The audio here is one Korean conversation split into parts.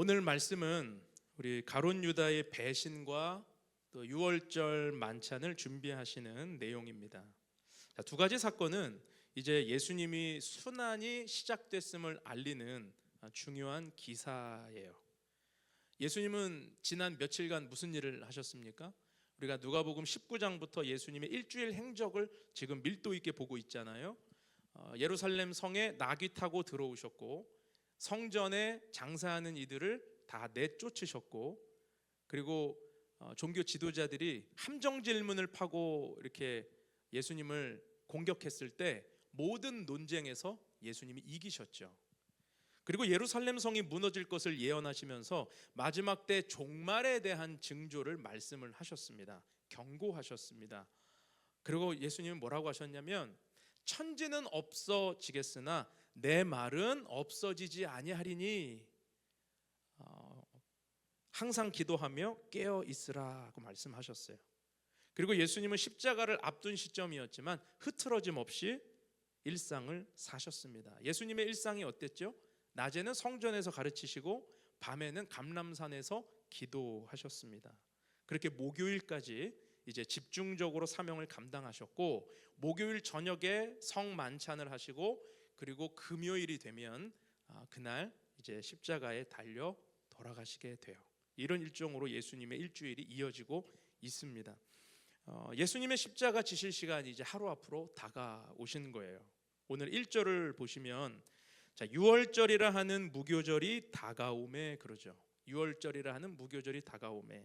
오늘 말씀은 우리 가룟 유다의 배신과 또 유월절 만찬을 준비하시는 내용입니다. 두 가지 사건은 이제 예수님이 순환이 시작됐음을 알리는 중요한 기사예요. 예수님은 지난 며칠간 무슨 일을 하셨습니까? 우리가 누가복음 19장부터 예수님의 일주일 행적을 지금 밀도 있게 보고 있잖아요. 예루살렘 성에 나귀 타고 들어오셨고, 성전에 장사하는 이들을 다 내쫓으셨고, 그리고 종교 지도자들이 함정 질문을 파고 이렇게 예수님을 공격했을 때 모든 논쟁에서 예수님이 이기셨죠. 그리고 예루살렘 성이 무너질 것을 예언하시면서 마지막 때 종말에 대한 징조를 말씀을 하셨습니다. 경고하셨습니다. 그리고 예수님은 뭐라고 하셨냐면, 천지는 없어지겠으나 내 말은 없어지지 아니하리니 항상 기도하며 깨어 있으라고 말씀하셨어요. 그리고 예수님은 십자가를 앞둔 시점이었지만 흐트러짐 없이 일상을 사셨습니다. 예수님의 일상이 어땠죠? 낮에는 성전에서 가르치시고 밤에는 감람산에서 기도하셨습니다. 그렇게 목요일까지 이제 집중적으로 사명을 감당하셨고, 목요일 저녁에 성만찬을 하시고, 그리고 금요일이 되면 그날 이제 십자가에 달려 돌아가시게 돼요. 이런 일정으로 예수님의 일주일이 이어지고 있습니다. 예수님의 십자가 지실 시간이 이제 하루 앞으로 다가오신 거예요. 오늘 1절을 보시면, 유월절이라 하는 무교절이 다가오매 그러죠. 유월절이라 하는 무교절이 다가오매.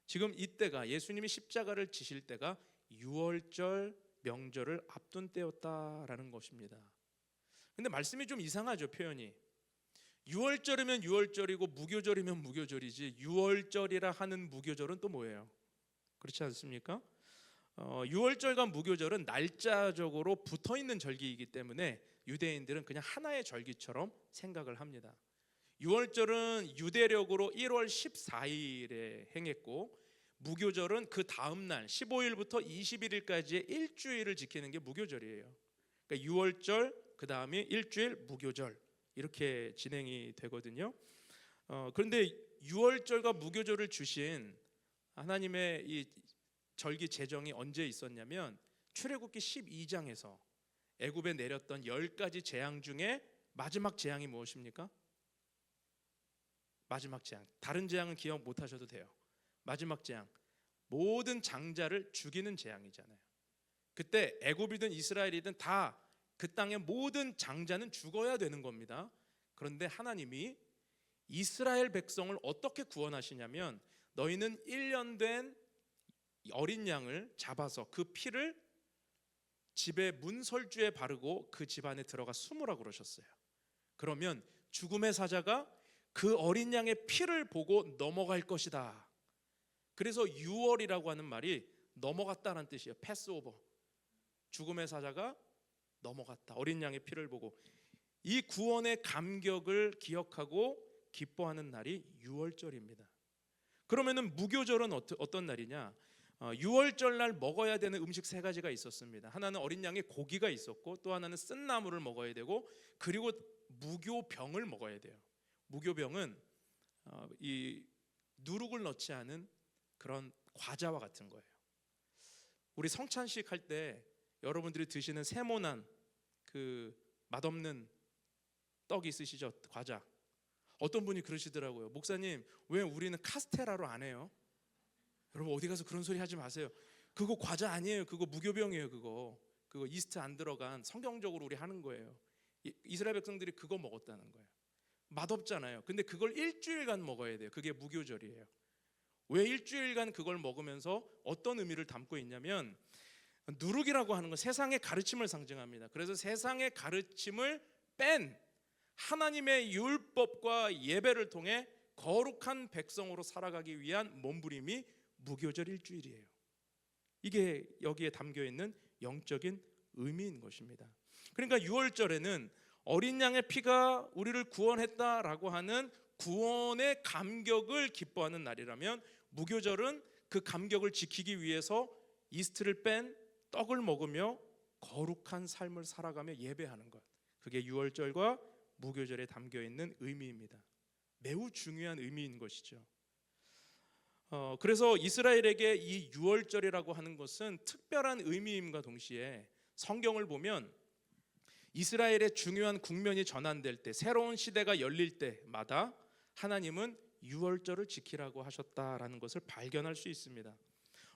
지금 이때가, 예수님이 십자가를 지실 때가 유월절 명절을 앞둔 때였다라는 것입니다. 근데 말씀이 좀 이상하죠, 표현이. 유월절이면 유월절이고 무교절이면 무교절이지, 유월절이라 하는 무교절은 또 뭐예요? 그렇지 않습니까? 유월절과 무교절은 날짜적으로 붙어있는 절기이기 때문에 유대인들은 그냥 하나의 절기처럼 생각을 합니다. 유월절은 유대력으로 1월 14일에 행했고, 무교절은 그 다음 날 15일부터 21일까지의 일주일을 지키는 게 무교절이에요. 그러니까 유월절, 그 다음에 일주일, 무교절, 이렇게 진행이 되거든요. 그런데 유월절과 무교절을 주신 하나님의 이 절기 제정이 언제 있었냐면, 출애굽기 12장에서 애굽에 내렸던 10가지 재앙 중에 마지막 재앙이 무엇입니까? 마지막 재앙. 다른 재앙은 기억 못 하셔도 돼요. 마지막 재앙, 모든 장자를 죽이는 재앙이잖아요. 그때 애굽이든 이스라엘이든 다 그 땅의 모든 장자는 죽어야 되는 겁니다. 그런데 하나님이 이스라엘 백성을 어떻게 구원하시냐면, 너희는 1년 된 어린 양을 잡아서 그 피를 집의 문설주에 바르고 그 집 안에 들어가 숨으라고 그러셨어요. 그러면 죽음의 사자가 그 어린 양의 피를 보고 넘어갈 것이다. 그래서 유월이라고 하는 말이 넘어갔다는 뜻이에요. 패스오버. 죽음의 사자가 넘어갔다. 어린 양의 피를 보고. 이 구원의 감격을 기억하고 기뻐하는 날이 유월절입니다. 그러면은 무교절은 어떤 날이냐? 유월절 날 먹어야 되는 음식 3가지가 있었습니다. 하나는 어린 양의 고기가 있었고, 또 하나는 쓴 나물을 먹어야 되고, 그리고 무교병을 먹어야 돼요. 무교병은 이 누룩을 넣지 않은 그런 과자와 같은 거예요. 우리 성찬식 할 때 여러분들이 드시는 세모난 그 맛없는 떡이 있으시죠? 과자. 어떤 분이 그러시더라고요. 목사님, 왜 우리는 카스테라로 안 해요? 여러분, 어디 가서 그런 소리 하지 마세요. 그거 과자 아니에요. 그거 무교병이에요. 그거 이스트 안 들어간, 성경적으로 우리 하는 거예요. 이스라엘 백성들이 그거 먹었다는 거예요. 맛없잖아요. 근데 그걸 일주일간 먹어야 돼요. 그게 무교절이에요. 왜 일주일간 그걸 먹으면서 어떤 의미를 담고 있냐면, 누룩이라고 하는 건 세상의 가르침을 상징합니다. 그래서 세상의 가르침을 뺀 하나님의 율법과 예배를 통해 거룩한 백성으로 살아가기 위한 몸부림이 무교절 일주일이에요. 이게 여기에 담겨있는 영적인 의미인 것입니다. 그러니까 유월절에는 어린 양의 피가 우리를 구원했다라고 하는 구원의 감격을 기뻐하는 날이라면, 무교절은 그 감격을 지키기 위해서 이스트를 뺀 떡을 먹으며 거룩한 삶을 살아가며 예배하는 것, 그게 유월절과 무교절에 담겨있는 의미입니다. 매우 중요한 의미인 것이죠. 그래서 이스라엘에게 이 유월절이라고 하는 것은 특별한 의미임과 동시에 성경을 보면 이스라엘의 중요한 국면이 전환될 때, 새로운 시대가 열릴 때마다 하나님은 유월절을 지키라고 하셨다라는 것을 발견할 수 있습니다.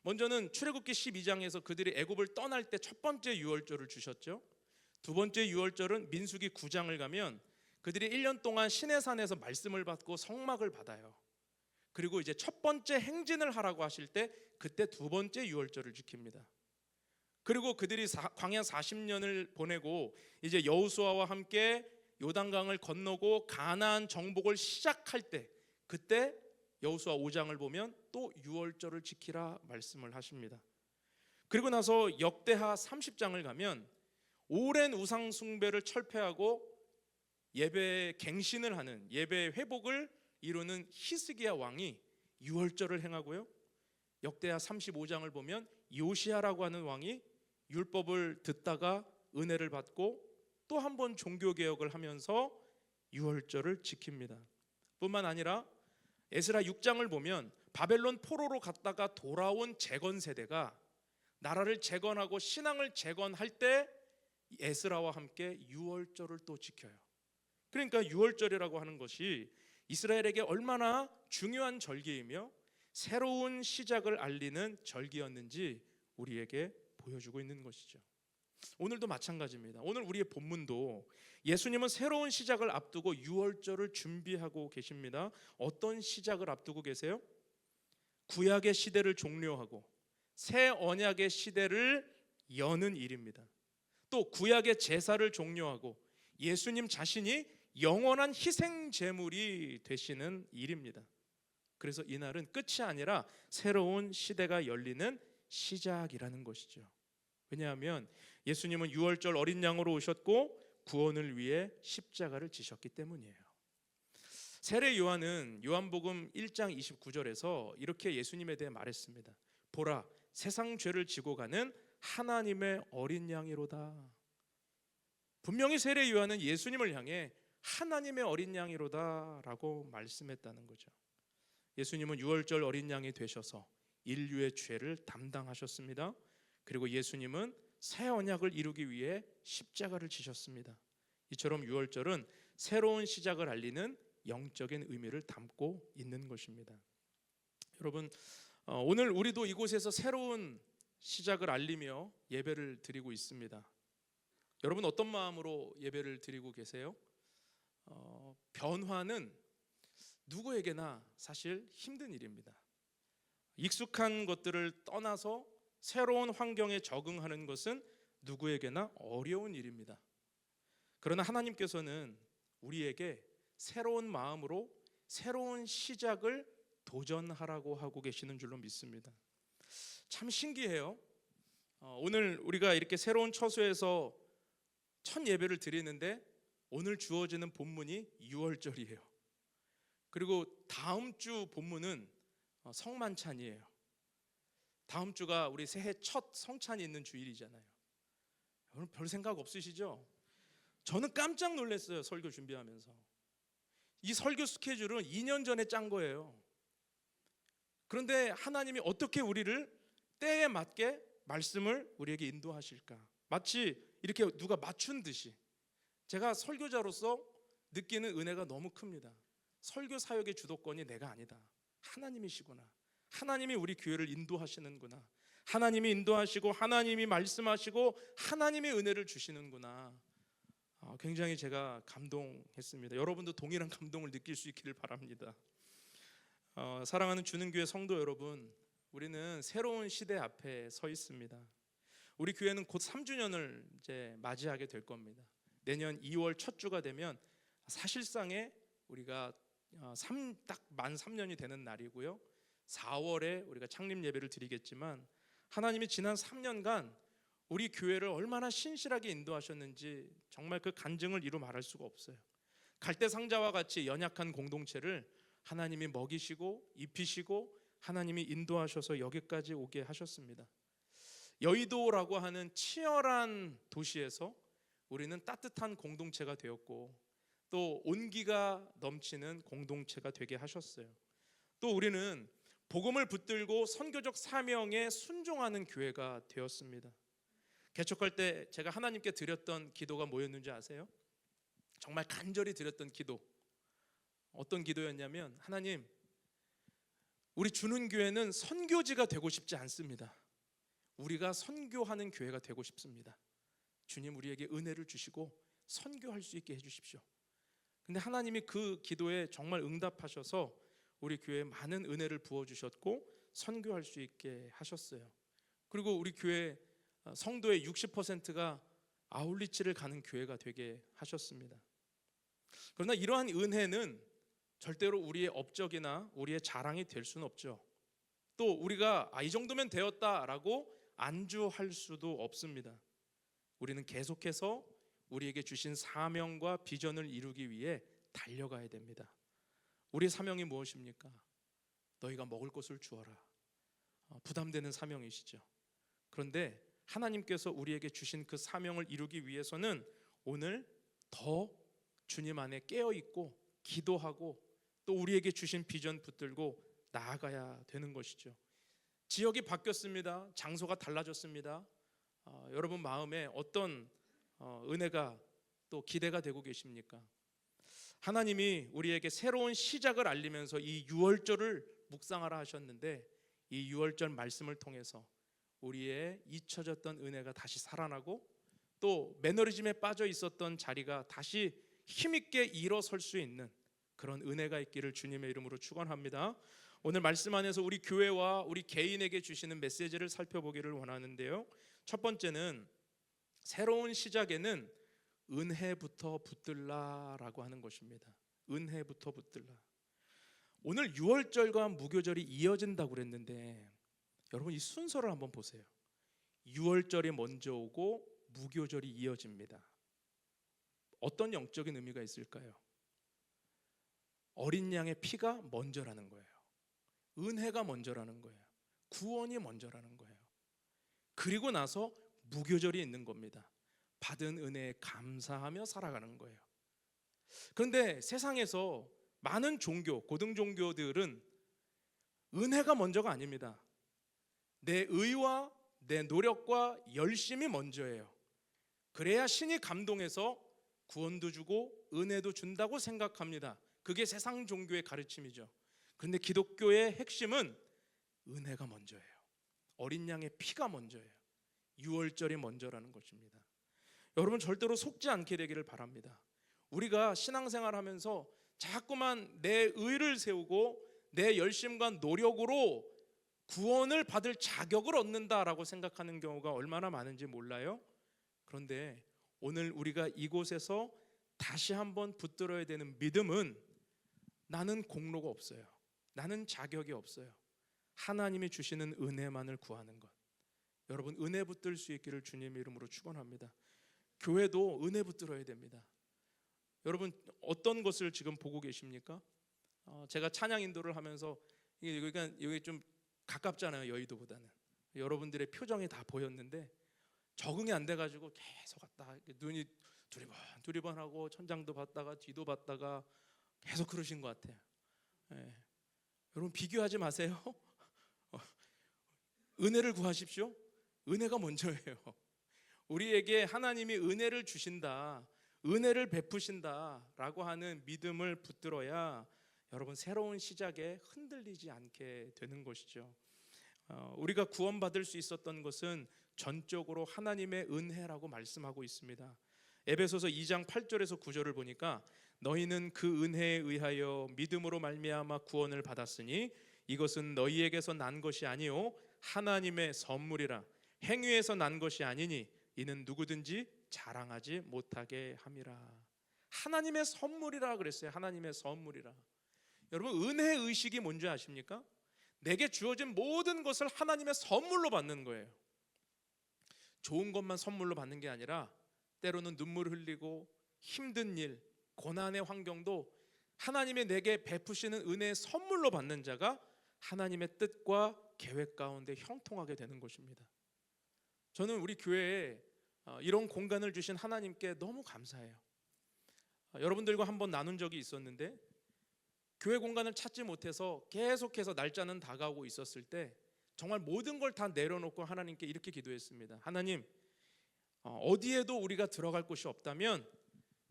먼저는 출애굽기 12장에서 그들이 애굽을 떠날 때 첫 번째 유월절을 주셨죠. 두 번째 유월절은 민수기 9장을 가면 그들이 1년 동안 시내산에서 말씀을 받고 성막을 받아요. 그리고 이제 첫 번째 행진을 하라고 하실 때 그때 두 번째 유월절을 지킵니다. 그리고 그들이 광야 40년을 보내고 이제 여호수아와 함께 요단강을 건너고 가나안 정복을 시작할 때 그때 여호수아 5장을 보면 또 유월절을 지키라 말씀을 하십니다. 그리고 나서 역대하 30장을 가면 오랜 우상 숭배를 철폐하고 예배 갱신을 하는 예배 회복을 이루는 히스기야 왕이 유월절을 행하고요. 역대하 35장을 보면 요시야라고 하는 왕이 율법을 듣다가 은혜를 받고 또 한 번 종교개혁을 하면서 유월절을 지킵니다. 뿐만 아니라 에스라 6장을 보면 바벨론 포로로 갔다가 돌아온 재건 세대가 나라를 재건하고 신앙을 재건할 때 에스라와 함께 유월절을 또 지켜요. 그러니까 유월절이라고 하는 것이 이스라엘에게 얼마나 중요한 절기이며 새로운 시작을 알리는 절기였는지 우리에게 보여주고 있는 것이죠. 오늘도 마찬가지입니다. 오늘 우리의 본문도 예수님은 새로운 시작을 앞두고 유월절을 준비하고 계십니다. 어떤 시작을 앞두고 계세요? 구약의 시대를 종료하고 새 언약의 시대를 여는 일입니다. 또 구약의 제사를 종료하고 예수님 자신이 영원한 희생 제물이 되시는 일입니다. 그래서 이날은 끝이 아니라 새로운 시대가 열리는 시작이라는 것이죠. 왜냐하면 예수님은 유월절 어린 양으로 오셨고 구원을 위해 십자가를 지셨기 때문이에요. 세례 요한은 요한복음 1장 29절에서 이렇게 예수님에 대해 말했습니다. 보라, 세상 죄를 지고 가는 하나님의 어린 양이로다. 분명히 세례 요한은 예수님을 향해 하나님의 어린 양이로다 라고 말씀했다는 거죠. 예수님은 유월절 어린 양이 되셔서 인류의 죄를 담당하셨습니다. 그리고 예수님은 새 언약을 이루기 위해 십자가를 지셨습니다. 이처럼 유월절은 새로운 시작을 알리는 영적인 의미를 담고 있는 것입니다. 여러분, 오늘 우리도 이곳에서 새로운 시작을 알리며 예배를 드리고 있습니다. 여러분 어떤 마음으로 예배를 드리고 계세요? 변화는 누구에게나 사실 힘든 일입니다. 익숙한 것들을 떠나서 새로운 환경에 적응하는 것은 누구에게나 어려운 일입니다. 그러나 하나님께서는 우리에게 새로운 마음으로 새로운 시작을 도전하라고 하고 계시는 줄로 믿습니다. 참 신기해요. 오늘 우리가 이렇게 새로운 처소에서 첫 예배를 드리는데 오늘 주어지는 본문이 유월절이에요. 그리고 다음 주 본문은 성만찬이에요. 다음 주가 우리 새해 첫 성찬이 있는 주일이잖아요. 여러분 별 생각 없으시죠? 저는 깜짝 놀랐어요. 설교 준비하면서 이 설교 스케줄은 2년 전에 짠 거예요. 그런데 하나님이 어떻게 우리를 때에 맞게 말씀을 우리에게 인도하실까? 마치 이렇게 누가 맞춘 듯이 제가 설교자로서 느끼는 은혜가 너무 큽니다. 설교 사역의 주도권이 내가 아니다. 하나님이시구나. 하나님이 우리 교회를 인도하시는구나. 하나님이 인도하시고 하나님이 말씀하시고 하나님의 은혜를 주시는구나. 굉장히 제가 감동했습니다. 여러분도 동일한 감동을 느낄 수 있기를 바랍니다. 사랑하는 주는교회 성도 여러분, 우리는 새로운 시대 앞에 서 있습니다. 우리 교회는 곧 3주년을 이제 맞이하게 될 겁니다. 내년 2월 첫 주가 되면 사실상의 우리가 딱 만 3년이 되는 날이고요. 4월에 우리가 창립 예배를 드리겠지만 하나님이 지난 3년간 우리 교회를 얼마나 신실하게 인도하셨는지 정말 그 간증을 이루 말할 수가 없어요. 갈대상자와 같이 연약한 공동체를 하나님이 먹이시고 입히시고 하나님이 인도하셔서 여기까지 오게 하셨습니다. 여의도라고 하는 치열한 도시에서 우리는 따뜻한 공동체가 되었고 또 온기가 넘치는 공동체가 되게 하셨어요. 또 우리는 복음을 붙들고 선교적 사명에 순종하는 교회가 되었습니다. 개척할 때 제가 하나님께 드렸던 기도가 뭐였는지 아세요? 정말 간절히 드렸던 기도. 어떤 기도였냐면, 하나님, 우리 주는 교회는 선교지가 되고 싶지 않습니다. 우리가 선교하는 교회가 되고 싶습니다. 주님, 우리에게 은혜를 주시고 선교할 수 있게 해주십시오. 근데 하나님이 그 기도에 정말 응답하셔서 우리 교회에 많은 은혜를 부어주셨고 선교할 수 있게 하셨어요. 그리고 우리 교회 성도의 60%가 아울리치를 가는 교회가 되게 하셨습니다. 그러나 이러한 은혜는 절대로 우리의 업적이나 우리의 자랑이 될 수는 없죠. 또 우리가 이 정도면 되었다라고 안주할 수도 없습니다. 우리는 계속해서 우리에게 주신 사명과 비전을 이루기 위해 달려가야 됩니다. 우리의 사명이 무엇입니까? 너희가 먹을 것을 주어라. 부담되는 사명이시죠. 그런데 하나님께서 우리에게 주신 그 사명을 이루기 위해서는 오늘 더 주님 안에 깨어있고 기도하고 또 우리에게 주신 비전 붙들고 나아가야 되는 것이죠. 지역이 바뀌었습니다. 장소가 달라졌습니다. 여러분 마음에 어떤 은혜가 또 기대가 되고 계십니까? 하나님이 우리에게 새로운 시작을 알리면서 이 유월절을 묵상하라 하셨는데, 이 유월절 말씀을 통해서 우리의 잊혀졌던 은혜가 다시 살아나고 또 매너리즘에 빠져 있었던 자리가 다시 힘있게 일어설 수 있는 그런 은혜가 있기를 주님의 이름으로 축원합니다. 오늘 말씀 안에서 우리 교회와 우리 개인에게 주시는 메시지를 살펴보기를 원하는데요, 첫 번째는 새로운 시작에는 은혜부터 붙들라라고 하는 것입니다. 은혜부터 붙들라. 오늘 유월절과 무교절이 이어진다고 그랬는데 여러분 이 순서를 한번 보세요. 유월절이 먼저 오고 무교절이 이어집니다. 어떤 영적인 의미가 있을까요? 어린 양의 피가 먼저라는 거예요. 은혜가 먼저라는 거예요. 구원이 먼저라는 거예요. 그리고 나서 무교절이 있는 겁니다. 받은 은혜에 감사하며 살아가는 거예요. 그런데 세상에서 많은 종교, 고등 종교들은 은혜가 먼저가 아닙니다. 내 의와 내 노력과 열심이 먼저예요. 그래야 신이 감동해서 구원도 주고 은혜도 준다고 생각합니다. 그게 세상 종교의 가르침이죠. 그런데 기독교의 핵심은 은혜가 먼저예요. 어린 양의 피가 먼저예요. 유월절이 먼저라는 것입니다. 여러분 절대로 속지 않게 되기를 바랍니다. 우리가 신앙생활 하면서 자꾸만 내 의를 세우고 내 열심과 노력으로 구원을 받을 자격을 얻는다라고 생각하는 경우가 얼마나 많은지 몰라요? 그런데 오늘 우리가 이곳에서 다시 한번 붙들어야 되는 믿음은, 나는 공로가 없어요. 나는 자격이 없어요. 하나님이 주시는 은혜만을 구하는 것. 여러분 은혜 붙들 수 있기를 주님의 이름으로 축원합니다. 교회도 은혜 붙들어야 됩니다. 여러분 어떤 것을 지금 보고 계십니까? 제가 찬양 인도를 하면서 여기 좀 가깝잖아요, 여의도보다는. 여러분들의 표정이 다 보였는데 적응이 안 돼가지고 계속 갔다 눈이 두리번 하고 천장도 봤다가 뒤도 봤다가 계속 그러신 것 같아요. 예. 여러분 비교하지 마세요. 은혜를 구하십시오. 은혜가 먼저예요. 우리에게 하나님이 은혜를 주신다, 은혜를 베푸신다라고 하는 믿음을 붙들어야 여러분 새로운 시작에 흔들리지 않게 되는 것이죠. 우리가 구원받을 수 있었던 것은 전적으로 하나님의 은혜라고 말씀하고 있습니다. 에베소서 2장 8절에서 9절을 보니까 너희는 그 은혜에 의하여 믿음으로 말미암아 구원을 받았으니 이것은 너희에게서 난 것이 아니요 하나님의 선물이라. 행위에서 난 것이 아니니 이는 누구든지 자랑하지 못하게 함이라. 하나님의 선물이라 그랬어요. 하나님의 선물이라. 여러분 은혜 의식이 뭔지 아십니까? 내게 주어진 모든 것을 하나님의 선물로 받는 거예요. 좋은 것만 선물로 받는 게 아니라 때로는 눈물 흘리고 힘든 일, 고난의 환경도 하나님의 내게 베푸시는 은혜의 선물로 받는 자가 하나님의 뜻과 계획 가운데 형통하게 되는 것입니다. 저는 우리 교회에 이런 공간을 주신 하나님께 너무 감사해요. 여러분들과 한번 나눈 적이 있었는데, 교회 공간을 찾지 못해서 계속해서 날짜는 다가오고 있었을 때 정말 모든 걸 다 내려놓고 하나님께 이렇게 기도했습니다. 하나님, 어디에도 우리가 들어갈 곳이 없다면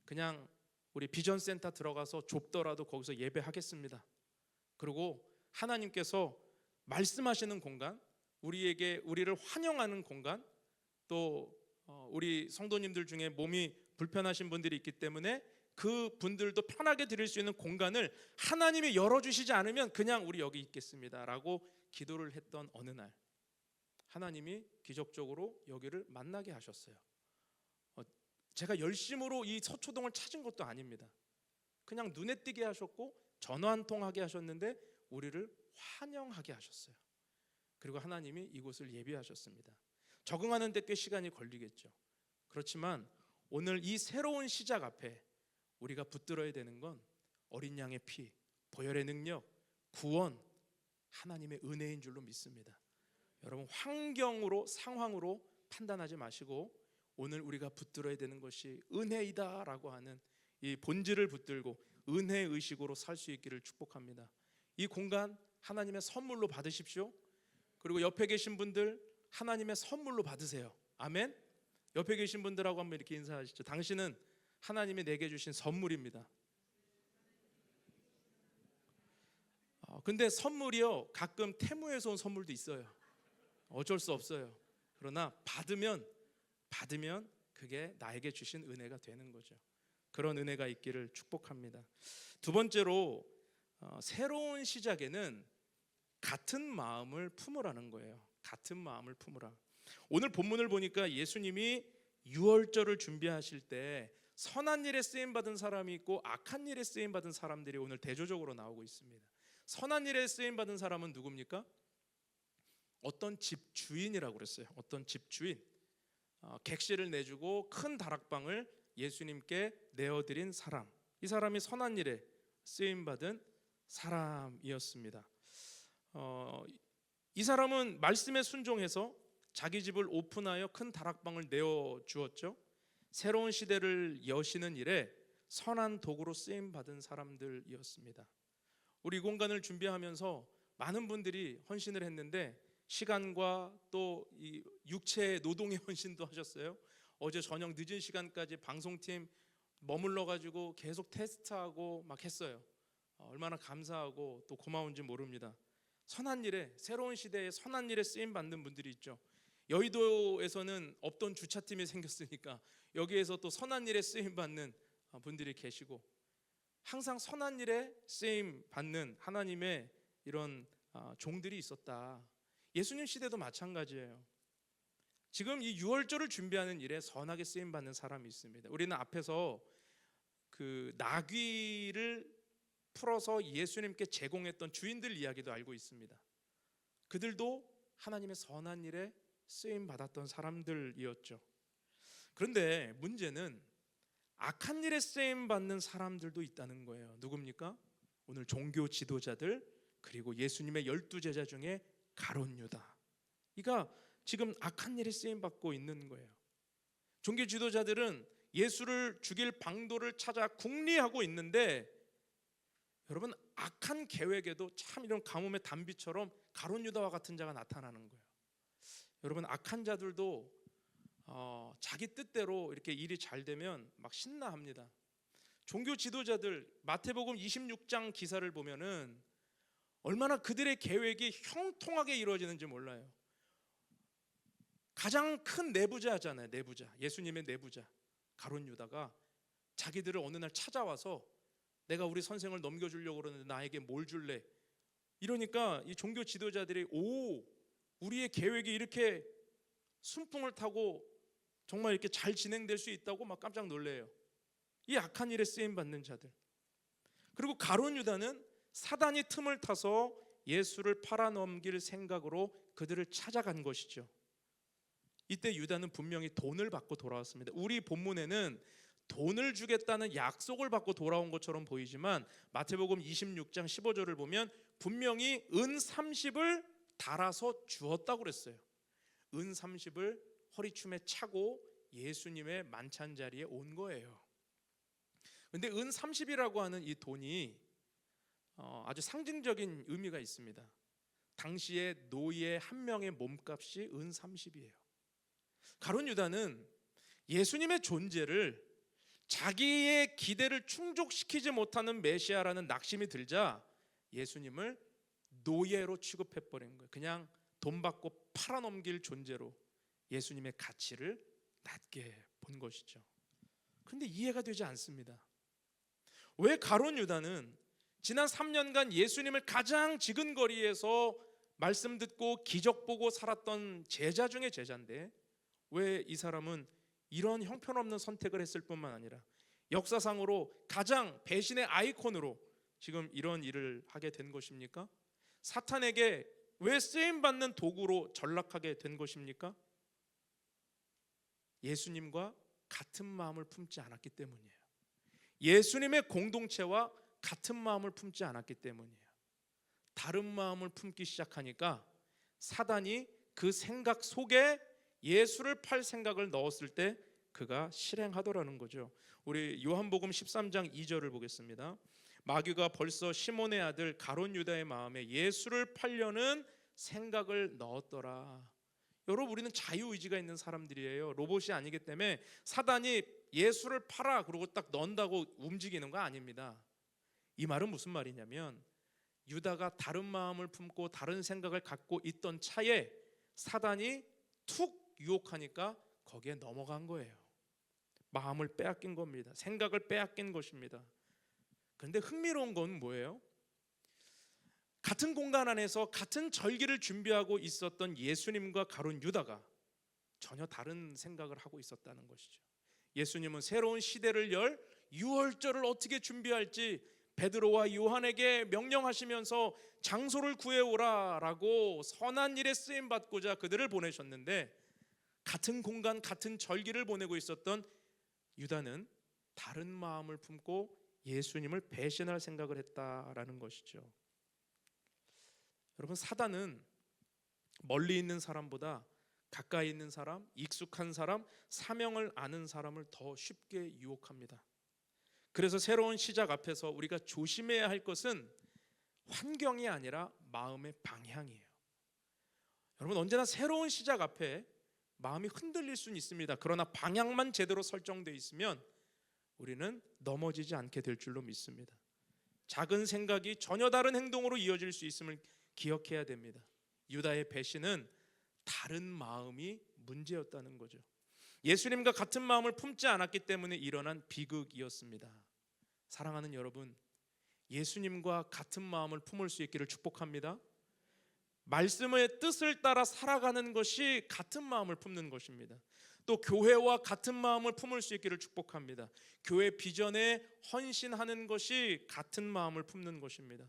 그냥 우리 비전센터 들어가서 좁더라도 거기서 예배하겠습니다. 그리고 하나님께서 말씀하시는 공간, 우리를 환영하는 공간, 또 우리 성도님들 중에 몸이 불편하신 분들이 있기 때문에 그 분들도 편하게 드릴 수 있는 공간을 하나님이 열어주시지 않으면 그냥 우리 여기 있겠습니다 라고 기도를 했던 어느 날, 하나님이 기적적으로 여기를 만나게 하셨어요. 제가 열심으로 이 서초동을 찾은 것도 아닙니다. 그냥 눈에 띄게 하셨고 전화 한 통 하게 하셨는데 우리를 환영하게 하셨어요. 그리고 하나님이 이곳을 예비하셨습니다. 적응하는 데 꽤 시간이 걸리겠죠. 그렇지만 오늘 이 새로운 시작 앞에 우리가 붙들어야 되는 건 어린 양의 피, 보혈의 능력, 구원, 하나님의 은혜인 줄로 믿습니다. 여러분, 환경으로, 상황으로 판단하지 마시고 오늘 우리가 붙들어야 되는 것이 은혜이다 라고 하는 이 본질을 붙들고 은혜 의식으로 살 수 있기를 축복합니다. 이 공간 하나님의 선물로 받으십시오. 그리고 옆에 계신 분들 하나님의 선물로 받으세요. 아멘. 옆에 계신 분들하고 한번 이렇게 인사하시죠. 당신은 하나님이 내게 주신 선물입니다. 근데 선물이요, 가끔 태무에서 온 선물도 있어요. 어쩔 수 없어요. 그러나 받으면 그게 나에게 주신 은혜가 되는 거죠. 그런 은혜가 있기를 축복합니다. 두 번째로, 새로운 시작에는 같은 마음을 품으라는 거예요. 같은 마음을 품으라. 오늘 본문을 보니까 예수님이 유월절을 준비하실 때 선한 일에 쓰임 받은 사람이 있고 악한 일에 쓰임 받은 사람들이 오늘 대조적으로 나오고 있습니다. 선한 일에 쓰임 받은 사람은 누굽니까? 어떤 집주인이라고 그랬어요. 어떤 집주인, 객실을 내주고 큰 다락방을 예수님께 내어드린 사람, 이 사람이 선한 일에 쓰임 받은 사람이었습니다. 이 사람은 말씀에 순종해서 자기 집을 오픈하여 큰 다락방을 내어주었죠. 새로운 시대를 여시는 일에 선한 도구로 쓰임 받은 사람들이었습니다. 우리 이 공간을 준비하면서 많은 분들이 헌신을 했는데 시간과 또 이 육체의 노동의 헌신도 하셨어요. 어제 저녁 늦은 시간까지 방송팀 머물러 가지고 계속 테스트하고 막 했어요. 얼마나 감사하고 또 고마운지 모릅니다. 선한 일에, 새로운 시대에 선한 일에 쓰임 받는 분들이 있죠. 여의도에서는 없던 주차팀이 생겼으니까 여기에서 또 선한 일에 쓰임 받는 분들이 계시고, 항상 선한 일에 쓰임 받는 하나님의 이런 종들이 있었다. 예수님 시대도 마찬가지예요. 지금 이 유월절을 준비하는 일에 선하게 쓰임 받는 사람이 있습니다. 우리는 앞에서 그 나귀를 풀어서 예수님께 제공했던 주인들 이야기도 알고 있습니다. 그들도 하나님의 선한 일에 쓰임 받았던 사람들이었죠. 그런데 문제는 악한 일에 쓰임 받는 사람들도 있다는 거예요. 누굽니까? 오늘 종교 지도자들, 그리고 예수님의 12제자 중에 가룟 유다, 이가 지금 악한 일에 쓰임 받고 있는 거예요. 종교 지도자들은 예수를 죽일 방도를 찾아 궁리하고 있는데, 여러분, 악한 계획에도 참 이런 가뭄의 단비처럼 가룟 유다와 같은 자가 나타나는 거예요. 여러분, 악한 자들도 자기 뜻대로 이렇게 일이 잘 되면 막 신나합니다. 종교 지도자들, 마태복음 26장 기사를 보면은 얼마나 그들의 계획이 형통하게 이루어지는지 몰라요. 가장 큰 내부자잖아요. 내부자, 예수님의 내부자 가룟 유다가 자기들을 어느 날 찾아와서 내가 우리 선생을 넘겨주려고 그러는데 나에게 뭘 줄래? 이러니까 이 종교 지도자들이 우리의 계획이 이렇게 순풍을 타고 정말 이렇게 잘 진행될 수 있다고 막 깜짝 놀래요. 이 악한 일에 쓰임 받는 자들. 그리고 가룟 유다는 사단이 틈을 타서 예수를 팔아넘길 생각으로 그들을 찾아간 것이죠. 이때 유다는 분명히 돈을 받고 돌아왔습니다. 우리 본문에는 돈을 주겠다는 약속을 받고 돌아온 것처럼 보이지만 마태복음 26장 15절을 보면 분명히 은 30을 달아서 주었다고 그랬어요. 은 30을 허리춤에 차고 예수님의 만찬 자리에 온 거예요. 근데 은 30이라고 하는 이 돈이 아주 상징적인 의미가 있습니다. 당시에 노예 한 명의 몸값이 은 30이에요. 가룟 유다는 예수님의 존재를 자기의 기대를 충족시키지 못하는 메시아라는 낙심이 들자 예수님을 노예로 취급해버린 거예요. 그냥 돈 받고 팔아넘길 존재로 예수님의 가치를 낮게 본 것이죠. 그런데 이해가 되지 않습니다. 왜 가룟 유다는 지난 3년간 예수님을 가장 지근거리에서 말씀 듣고 기적 보고 살았던 제자 중에 제자인데 왜 이 사람은 이런 형편없는 선택을 했을 뿐만 아니라 역사상으로 가장 배신의 아이콘으로 지금 이런 일을 하게 된 것입니까? 사탄에게 왜 쓰임받는 도구로 전락하게 된 것입니까? 예수님과 같은 마음을 품지 않았기 때문이에요. 예수님의 공동체와 같은 마음을 품지 않았기 때문이에요. 다른 마음을 품기 시작하니까 사단이 그 생각 속에 예수를 팔 생각을 넣었을 때 그가 실행하더라는 거죠. 우리 요한복음 13장 2절을 보겠습니다. 마귀가 벌써 시몬의 아들 가룟 유다의 마음에 예수를 팔려는 생각을 넣었더라. 여러분, 우리는 자유의지가 있는 사람들이에요. 로봇이 아니기 때문에 사단이 예수를 팔아 그러고 딱 넣는다고 움직이는 거 아닙니다. 이 말은 무슨 말이냐면 유다가 다른 마음을 품고 다른 생각을 갖고 있던 차에 사단이 툭 유혹하니까 거기에 넘어간 거예요. 마음을 빼앗긴 겁니다. 생각을 빼앗긴 것입니다. 그런데 흥미로운 건 뭐예요? 같은 공간 안에서 같은 절기를 준비하고 있었던 예수님과 가룟 유다가 전혀 다른 생각을 하고 있었다는 것이죠. 예수님은 새로운 시대를 열 유월절을 어떻게 준비할지 베드로와 요한에게 명령하시면서 장소를 구해오라라고 선한 일에 쓰임 받고자 그들을 보내셨는데 같은 공간 같은 절기를 보내고 있었던 유다는 다른 마음을 품고 예수님을 배신할 생각을 했다라는 것이죠. 여러분, 사단은 멀리 있는 사람보다 가까이 있는 사람, 익숙한 사람, 사명을 아는 사람을 더 쉽게 유혹합니다. 그래서 새로운 시작 앞에서 우리가 조심해야 할 것은 환경이 아니라 마음의 방향이에요. 여러분, 언제나 새로운 시작 앞에 마음이 흔들릴 수는 있습니다. 그러나 방향만 제대로 설정되어 있으면 우리는 넘어지지 않게 될 줄로 믿습니다. 작은 생각이 전혀 다른 행동으로 이어질 수 있음을 기억해야 됩니다. 유다의 배신은 다른 마음이 문제였다는 거죠. 예수님과 같은 마음을 품지 않았기 때문에 일어난 비극이었습니다. 사랑하는 여러분, 예수님과 같은 마음을 품을 수 있기를 축복합니다. 말씀의 뜻을 따라 살아가는 것이 같은 마음을 품는 것입니다. 또 교회와 같은 마음을 품을 수 있기를 축복합니다. 교회 비전에 헌신하는 것이 같은 마음을 품는 것입니다.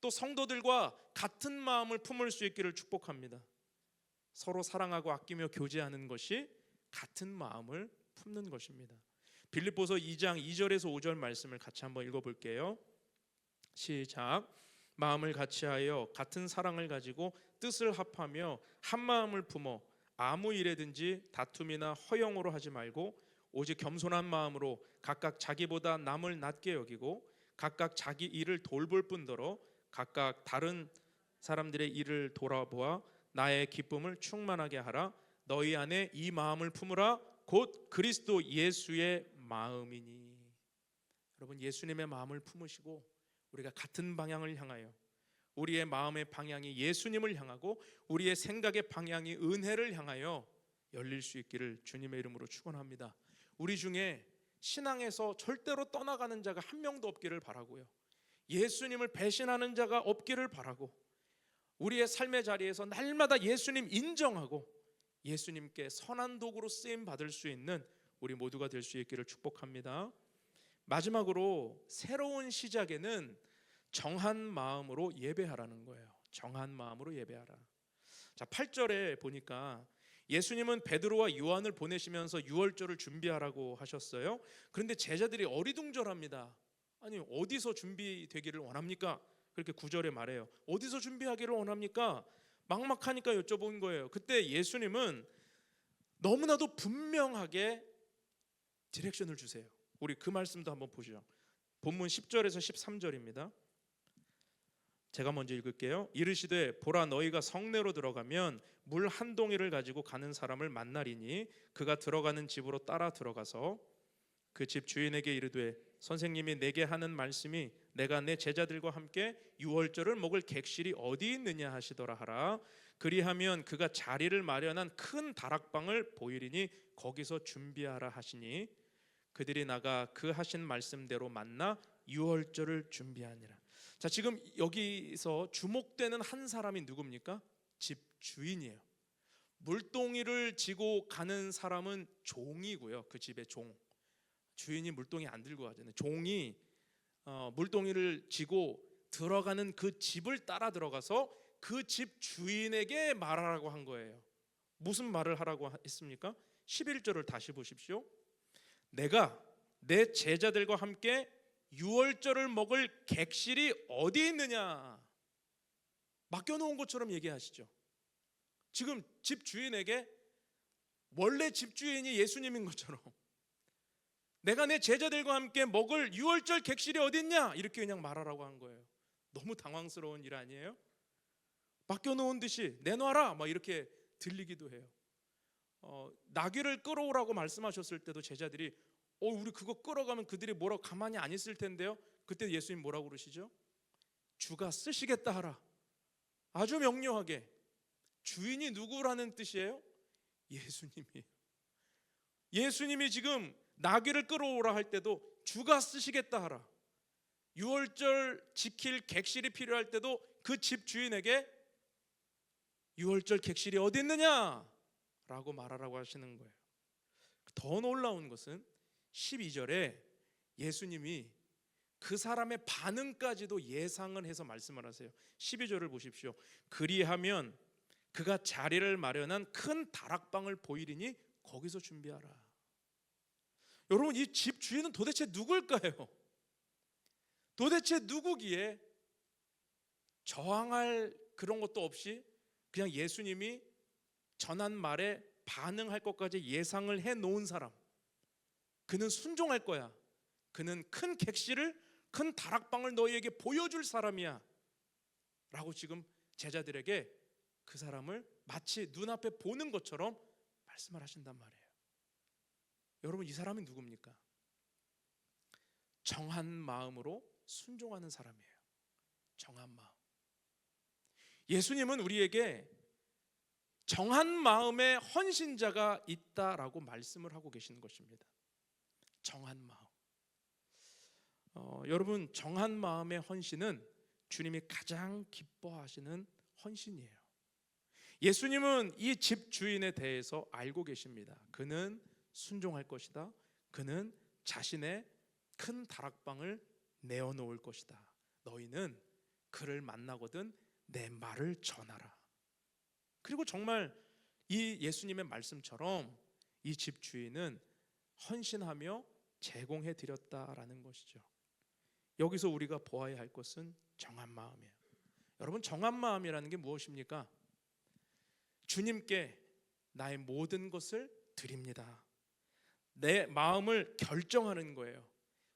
또 성도들과 같은 마음을 품을 수 있기를 축복합니다. 서로 사랑하고 아끼며 교제하는 것이 같은 마음을 품는 것입니다. 빌립보서 2장 2절에서 5절 말씀을 같이 한번 읽어볼게요. 시작. 마음을 같이하여 같은 사랑을 가지고 뜻을 합하며 한 마음을 품어 아무 일에든지 다툼이나 허영으로 하지 말고 오직 겸손한 마음으로 각각 자기보다 남을 낮게 여기고 각각 자기 일을 돌볼 뿐더러 각각 다른 사람들의 일을 돌아보아 나의 기쁨을 충만하게 하라. 너희 안에 이 마음을 품으라. 곧 그리스도 예수의 마음이니. 여러분, 예수님의 마음을 품으시고 우리가 같은 방향을 향하여 우리의 마음의 방향이 예수님을 향하고 우리의 생각의 방향이 은혜를 향하여 열릴 수 있기를 주님의 이름으로 축원합니다. 우리 중에 신앙에서 절대로 떠나가는 자가 한 명도 없기를 바라고요. 예수님을 배신하는 자가 없기를 바라고 우리의 삶의 자리에서 날마다 예수님 인정하고 예수님께 선한 도구로 쓰임 받을 수 있는 우리 모두가 될 수 있기를 축복합니다. 마지막으로 새로운 시작에는 정한 마음으로 예배하라는 거예요. 정한 마음으로 예배하라. 자, 8절에 보니까 예수님은 베드로와 요한을 보내시면서 유월절을 준비하라고 하셨어요. 그런데 제자들이 어리둥절합니다. 아니, 어디서 준비되기를 원합니까? 그렇게 9절에 말해요. 어디서 준비하기를 원합니까? 막막하니까 여쭤본 거예요. 그때 예수님은 너무나도 분명하게 디렉션을 주세요. 우리 그 말씀도 한번 보시죠. 본문 10절에서 13절입니다. 제가 먼저 읽을게요. 이르시되 보라 너희가 성내로 들어가면 물 한 동이를 가지고 가는 사람을 만나리니 그가 들어가는 집으로 따라 들어가서 그 집 주인에게 이르되 선생님이 내게 하는 말씀이 내가 내 제자들과 함께 유월절을 먹을 객실이 어디 있느냐 하시더라 하라. 그리하면 그가 자리를 마련한 큰 다락방을 보이리니 거기서 준비하라 하시니 그들이 나가 그 하신 말씀대로 만나 유월절을 준비하니라. 자, 지금 여기서 주목되는 한 사람이 누굽니까? 집 주인이에요. 물동이를 지고 가는 사람은 종이고요. 그 집의 종. 주인이 물동이 안 들고 가잖아요. 종이 물동이를 지고 들어가는 그 집을 따라 들어가서 그 집 주인에게 말하라고 한 거예요. 무슨 말을 하라고 했습니까? 11절을 다시 보십시오. 내가 내 제자들과 함께 유월절을 먹을 객실이 어디 있느냐. 맡겨놓은 것처럼 얘기하시죠. 지금 집 주인에게 원래 집 주인이 예수님인 것처럼 내가 내 제자들과 함께 먹을 유월절 객실이 어디 있냐 이렇게 그냥 말하라고 한 거예요. 너무 당황스러운 일 아니에요? 맡겨놓은 듯이 내놔라 막 이렇게 들리기도 해요. 나귀를 끌어오라고 말씀하셨을 때도 제자들이 우리 그거 끌어가면 그들이 뭐라고 가만히 안 있을 텐데요. 그때 예수님 뭐라고 그러시죠? 주가 쓰시겠다 하라. 아주 명료하게. 주인이 누구라는 뜻이에요? 예수님이에요. 예수님이 지금 나귀를 끌어오라 할 때도 주가 쓰시겠다 하라. 유월절 지킬 객실이 필요할 때도 그 집 주인에게 유월절 객실이 어디 있느냐 라고 말하라고 하시는 거예요. 더 놀라운 것은 12절에 예수님이 그 사람의 반응까지도 예상을 해서 말씀을 하세요. 12절을 보십시오. 그리하면 그가 자리를 마련한 큰 다락방을 보이리니 거기서 준비하라. 여러분, 이 집 주인은 도대체 누굴까요? 도대체 누구기에 저항할 그런 것도 없이 그냥 예수님이 전한 말에 반응할 것까지 예상을 해 놓은 사람. 그는 순종할 거야. 그는 큰 객실을, 큰 다락방을 너희에게 보여줄 사람이야 라고 지금 제자들에게 그 사람을 마치 눈앞에 보는 것처럼 말씀을 하신단 말이에요. 여러분, 이 사람이 누굽니까? 정한 마음으로 순종하는 사람이에요. 정한 마음. 예수님은 우리에게 정한 마음의 헌신자가 있다라고 말씀을 하고 계시는 것입니다. 정한 마음. 여러분, 정한 마음의 헌신은 주님이 가장 기뻐하시는 헌신이에요. 예수님은 이 집 주인에 대해서 알고 계십니다. 그는 순종할 것이다. 그는 자신의 큰 다락방을 내어놓을 것이다. 너희는 그를 만나거든 내 말을 전하라. 그리고 정말 이 예수님의 말씀처럼 이 집 주인은 헌신하며 제공해 드렸다라는 것이죠. 여기서 우리가 보아야 할 것은 정한 마음이에요. 여러분, 정한 마음이라는 게 무엇입니까? 주님께 나의 모든 것을 드립니다. 내 마음을 결정하는 거예요.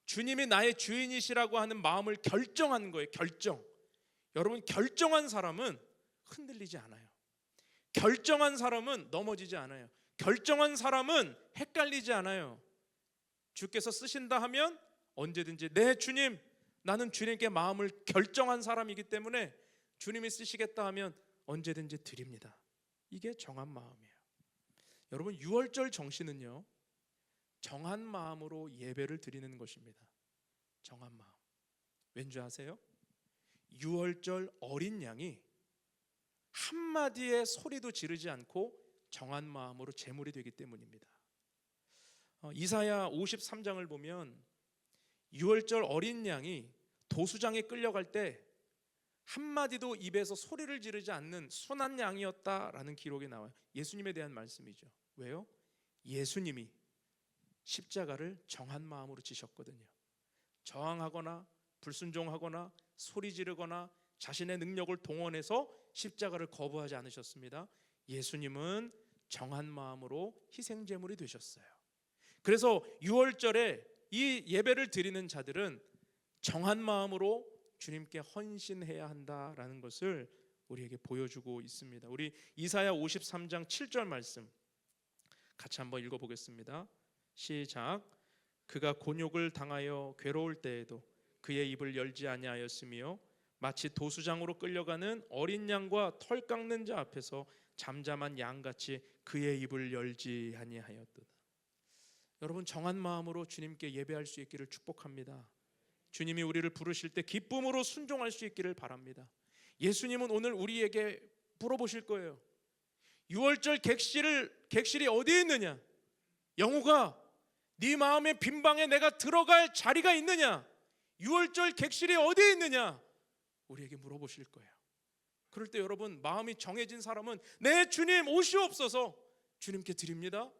주님이 나의 주인이시라고 하는 마음을 결정하는 거예요. 결정. 여러분, 결정한 사람은 흔들리지 않아요. 결정한 사람은 넘어지지 않아요. 결정한 사람은 헷갈리지 않아요. 주께서 쓰신다 하면 언제든지 네 주님, 나는 주님께 마음을 결정한 사람이기 때문에 주님이 쓰시겠다 하면 언제든지 드립니다. 이게 정한 마음이에요. 여러분, 유월절 정신은요, 정한 마음으로 예배를 드리는 것입니다. 정한 마음. 왠지 아세요? 유월절 어린 양이 한마디의 소리도 지르지 않고 정한 마음으로 제물이 되기 때문입니다. 이사야 53장을 보면 유월절 어린 양이 도수장에 끌려갈 때 한마디도 입에서 소리를 지르지 않는 순한 양이었다라는 기록이 나와요. 예수님에 대한 말씀이죠. 왜요? 예수님이 십자가를 정한 마음으로 지셨거든요. 저항하거나 불순종하거나 소리 지르거나 자신의 능력을 동원해서 십자가를 거부하지 않으셨습니다. 예수님은 정한 마음으로 희생제물이 되셨어요. 그래서 유월절에 이 예배를 드리는 자들은 정한 마음으로 주님께 헌신해야 한다라는 것을 우리에게 보여주고 있습니다. 우리 이사야 53장 7절 말씀 같이 한번 읽어보겠습니다. 시작. 그가 곤욕을 당하여 괴로울 때에도 그의 입을 열지 아니하였으며 마치 도수장으로 끌려가는 어린 양과 털 깎는 자 앞에서 잠잠한 양같이 그의 입을 열지 아니하였도다. 여러분, 정한 마음으로 주님께 예배할 수 있기를 축복합니다. 주님이 우리를 부르실 때 기쁨으로 순종할 수 있기를 바랍니다. 예수님은 오늘 우리에게 물어보실 거예요. 유월절 객실이 어디에 있느냐? 영우가, 네 마음의 빈방에 내가 들어갈 자리가 있느냐? 유월절 객실이 어디에 있느냐? 우리에게 물어보실 거예요. 그럴 때 여러분, 마음이 정해진 사람은 네 주님 오시옵소서, 주님께 드립니다.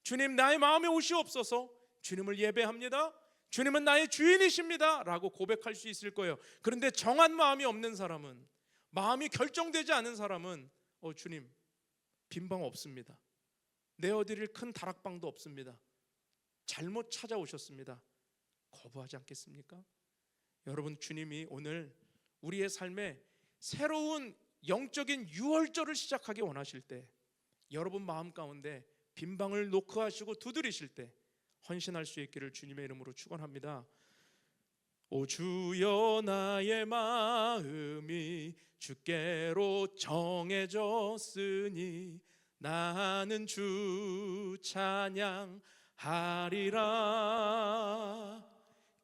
주님, 나의 마음에 오시옵소서, 주님을 예배합니다. 주님은 나의 주인이십니다 라고 고백할 수 있을 거예요. 그런데 정한 마음이 없는 사람은, 마음이 결정되지 않은 사람은 주님, 빈방 없습니다. 내어드릴 큰 다락방도 없습니다. 잘못 찾아오셨습니다. 거부하지 않겠습니까? 여러분, 주님이 오늘 우리의 삶에 새로운 영적인 유월절을 시작하기 원하실 때, 여러분 마음 가운데 빈방을 노크하시고 두드리실 때 헌신할 수 있기를 주님의 이름으로 축원합니다. 오 주여, 나의 마음이 주께로 정해졌으니 나는 주 찬양하리라.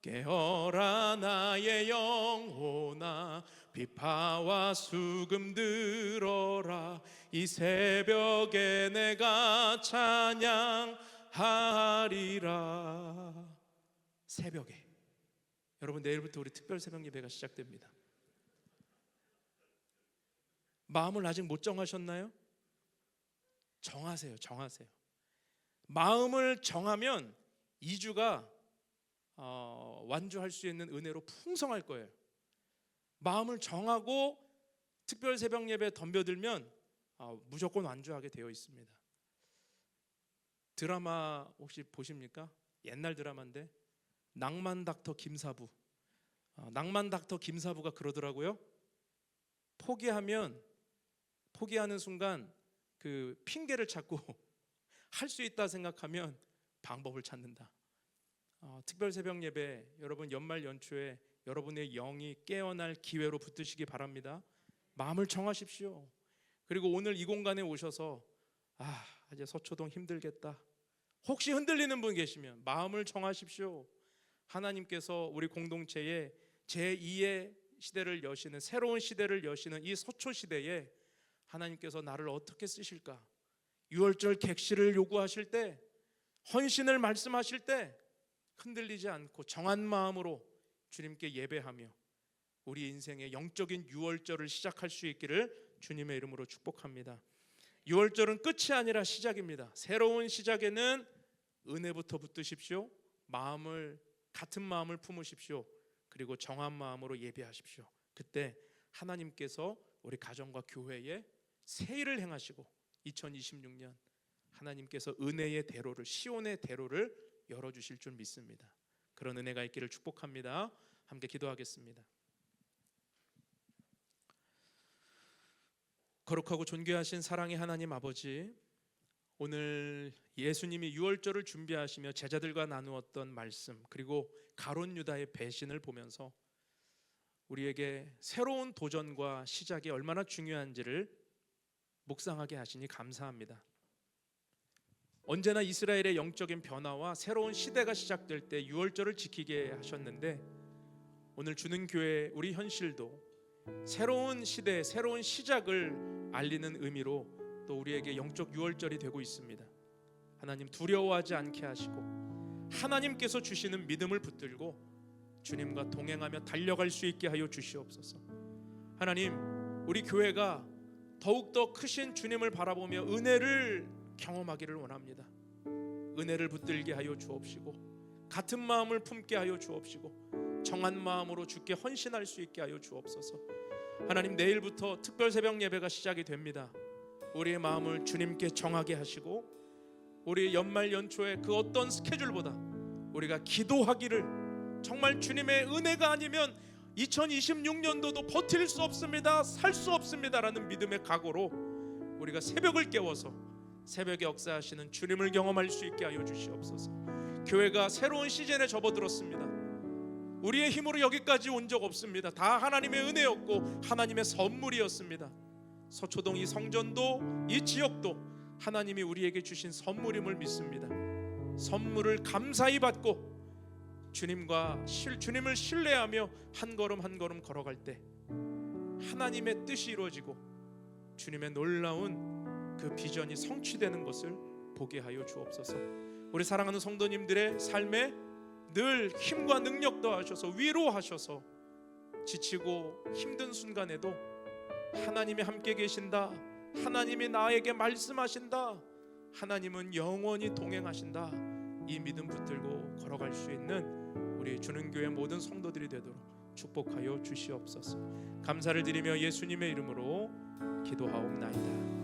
깨어라 나의 영혼아, 비파와 수금 들어라. 이 새벽에 내가 찬양하리라. 새벽에, 여러분, 내일부터 우리 특별 새벽 예배가 시작됩니다. 마음을 아직 못 정하셨나요? 정하세요. 마음을 정하면 2주가 완주할 수 있는 은혜로 풍성할 거예요. 마음을 정하고 특별 새벽 예배에 덤벼들면 무조건 완주하게 되어 있습니다. 드라마 혹시 보십니까? 옛날 드라마인데 낭만 닥터 김사부. 낭만 닥터 김사부가 그러더라고요. 포기하는 순간 그 핑계를 찾고 할 수 있다 생각하면 방법을 찾는다. 특별 새벽 예배, 여러분 연말 연초에 여러분의 영이 깨어날 기회로 붙드시기 바랍니다. 마음을 정하십시오. 그리고 오늘 이 공간에 오셔서 이제 서초동 힘들겠다, 혹시 흔들리는 분 계시면 마음을 정하십시오. 하나님께서 우리 공동체에 제2의 시대를 여시는, 새로운 시대를 여시는 이 서초 시대에 하나님께서 나를 어떻게 쓰실까? 유월절 객실을 요구하실 때, 헌신을 말씀하실 때 흔들리지 않고 정한 마음으로 주님께 예배하며 우리 인생의 영적인 유월절을 시작할 수 있기를 주님의 이름으로 축복합니다. 유월절은 끝이 아니라 시작입니다. 새로운 시작에는 은혜부터 붙드십시오. 같은 마음을 품으십시오. 그리고 정한 마음으로 예배하십시오. 그때 하나님께서 우리 가정과 교회에 새 일을 행하시고 2026년 하나님께서 은혜의 대로를, 시온의 대로를 열어주실 줄 믿습니다. 그런 은혜가 있기를 축복합니다. 함께 기도하겠습니다. 거룩하고 존귀하신 사랑의 하나님 아버지, 오늘 예수님이 유월절을 준비하시며 제자들과 나누었던 말씀, 그리고 가룟 유다의 배신을 보면서 우리에게 새로운 도전과 시작이 얼마나 중요한지를 묵상하게 하시니 감사합니다. 언제나 이스라엘의 영적인 변화와 새로운 시대가 시작될 때 유월절을 지키게 하셨는데, 오늘 주는 교회 우리 현실도 새로운 시대, 새로운 시작을 알리는 의미로 또 우리에게 영적 유월절이 되고 있습니다. 하나님, 두려워하지 않게 하시고 하나님께서 주시는 믿음을 붙들고 주님과 동행하며 달려갈 수 있게 하여 주시옵소서. 하나님, 우리 교회가 더욱더 크신 주님을 바라보며 은혜를 경험하기를 원합니다. 은혜를 붙들게 하여 주옵시고 같은 마음을 품게 하여 주옵시고 정한 마음으로 주께 헌신할 수 있게 하여 주옵소서. 하나님, 내일부터 특별 새벽 예배가 시작이 됩니다. 우리의 마음을 주님께 정하게 하시고 우리 연말 연초에 그 어떤 스케줄보다 우리가 기도하기를, 정말 주님의 은혜가 아니면 2026년도도 버틸 수 없습니다, 살 수 없습니다라는 믿음의 각오로 우리가 새벽을 깨워서 새벽에 역사하시는 주님을 경험할 수 있게 하여 주시옵소서. 교회가 새로운 시즌에 접어들었습니다. 우리의 힘으로 여기까지 온 적 없습니다. 다 하나님의 은혜였고 하나님의 선물이었습니다. 서초동 이 성전도 이 지역도 하나님이 우리에게 주신 선물임을 믿습니다. 선물을 감사히 받고 주님을 신뢰하며 한 걸음 한 걸음 걸어갈 때 하나님의 뜻이 이루어지고 주님의 놀라운 그 비전이 성취되는 것을 보게 하여 주옵소서. 우리 사랑하는 성도님들의 삶에 늘 힘과 능력 더하셔서 위로하셔서 지치고 힘든 순간에도 하나님이 함께 계신다, 하나님이 나에게 말씀하신다, 하나님은 영원히 동행하신다, 이 믿음 붙들고 걸어갈 수 있는 우리 주는교회 모든 성도들이 되도록 축복하여 주시옵소서. 감사를 드리며 예수님의 이름으로 기도하옵나이다.